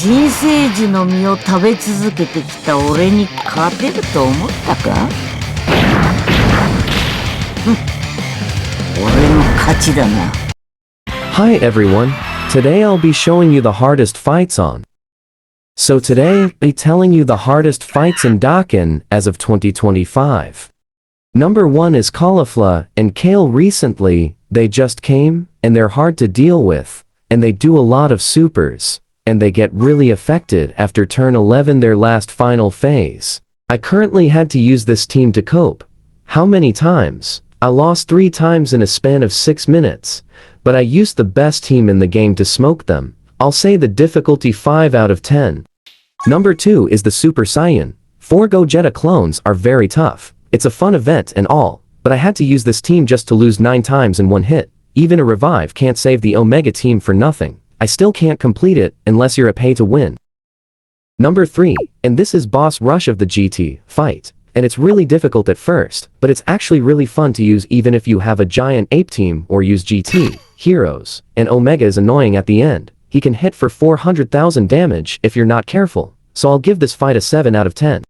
新生児の実を食べ続けてきた俺に勝てると思ったか？俺の勝ちだな。 Hi everyone, today I'll be showing you the hardest fights on. So today, I'll be telling you the hardest fights in Dokkan as of 2025. Number 1 is cauliflower and kale. Recently, they just came, and they're hard to deal with, and they do a lot of supers, and they get really affected after turn 11 their last final phase. I currently had to use this team to cope. How many times? I lost 3 times in a span of 6 minutes, but I used the best team in the game to smoke them. I'll say the difficulty 5 out of 10. Number 2 is the Super Saiyan. 4 Gogeta clones are very tough. It's a fun event and all, but I had to use this team just to lose 9 times in one hit. Even a revive can't save the Omega team for nothing. I still can't complete it unless you're a pay to win. Number 3, and this is boss rush of the GT fight, and it's really difficult at first, but it's actually really fun to use even if you have a giant ape team or use GT heroes, and Omega is annoying at the end. He can hit for 400,000 damage if you're not careful, so I'll give this fight a 7 out of 10.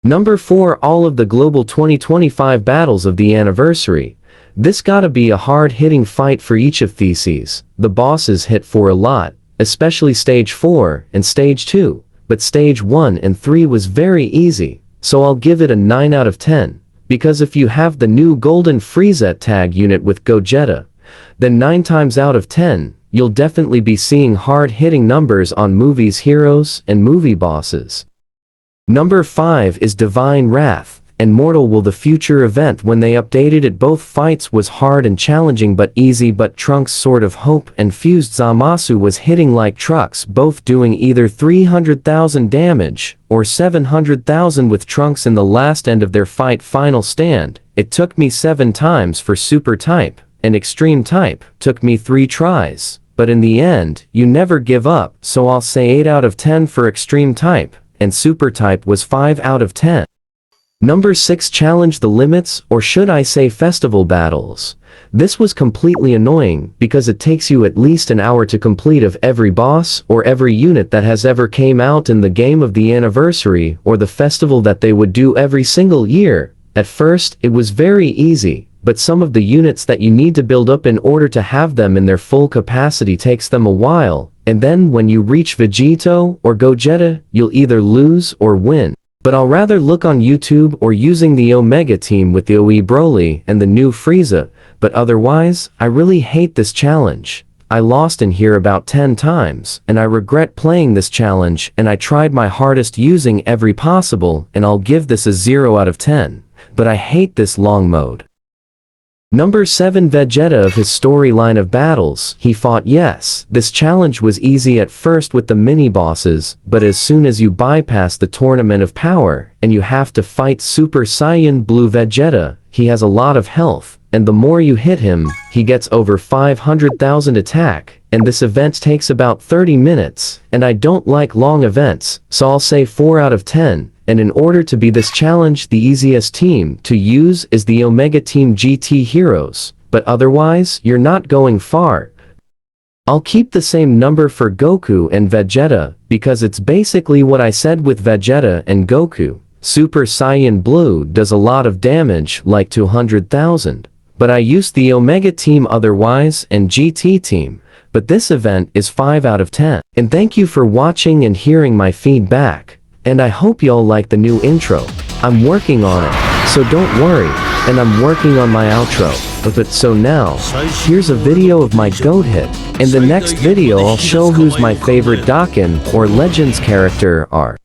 Number 4, all of the global 2025 battles of the anniversary. This gotta be a hard-hitting fight for each of Theses. The bosses hit for a lot, especially stage 4 and stage 2, but stage 1 and 3 was very easy, so I'll give it a 9 out of 10, because if you have the new golden Frieza tag unit with Gogeta, then 9 times out of 10, you'll definitely be seeing hard-hitting numbers on movies heroes and movie bosses. Number 5 is Divine Wrath, and Mortal Will. The future event when they updated it, both fights was hard and challenging but easy, but Trunks' Sword of Hope and Fused Zamasu was hitting like trucks, both doing either 300,000 damage or 700,000 with Trunks in the last end of their fight final stand. It took me 7 times for Super type, and Extreme type took me 3 tries, but in the end, you never give up, so I'll say 8 out of 10 for Extreme type, and Super type was 5 out of 10. Number 6, Challenge the Limits, or should I say Festival Battles. This was completely annoying because it takes you at least an hour to complete of every boss or every unit that has ever came out in the game of the anniversary or the festival that they would do every single year. At first, it was very easy, but some of the units that you need to build up in order to have them in their full capacity takes them a while, and then when you reach Vegito or Gogeta, you'll either lose or win. But I'll rather look on YouTube or using the Omega team with the OE Broly and the new Frieza, but otherwise, I really hate this challenge. I lost in here about 10 times, and I regret playing this challenge, and I tried my hardest using every possible, and I'll give this a 0 out of 10. But I hate this long mode. Number 7, Vegeta. Of his storyline of battles he fought, yes, this challenge was easy at first with the mini-bosses, but as soon as you bypass the Tournament of Power, and you have to fight Super Saiyan Blue Vegeta, he has a lot of health, and the more you hit him, he gets over 500,000 attack, and this event takes about 30 minutes, and I don't like long events, so I'll say 4 out of 10. And in order to be this challenge, the easiest team to use is the Omega Team GT Heroes, but otherwise, you're not going far. I'll keep the same number for Goku and Vegeta, because it's basically what I said with Vegeta and Goku. Super Saiyan Blue does a lot of damage, like 200,000, but I used the Omega Team otherwise and GT Team, but this event is 5 out of 10. And thank you for watching and hearing my feedback. And I hope y'all like the new intro. I'm working on it, so don't worry, and I'm working on my outro. But so now, here's a video of my goat hit. In the next video I'll show who's my favorite Dokkan or Legends character are.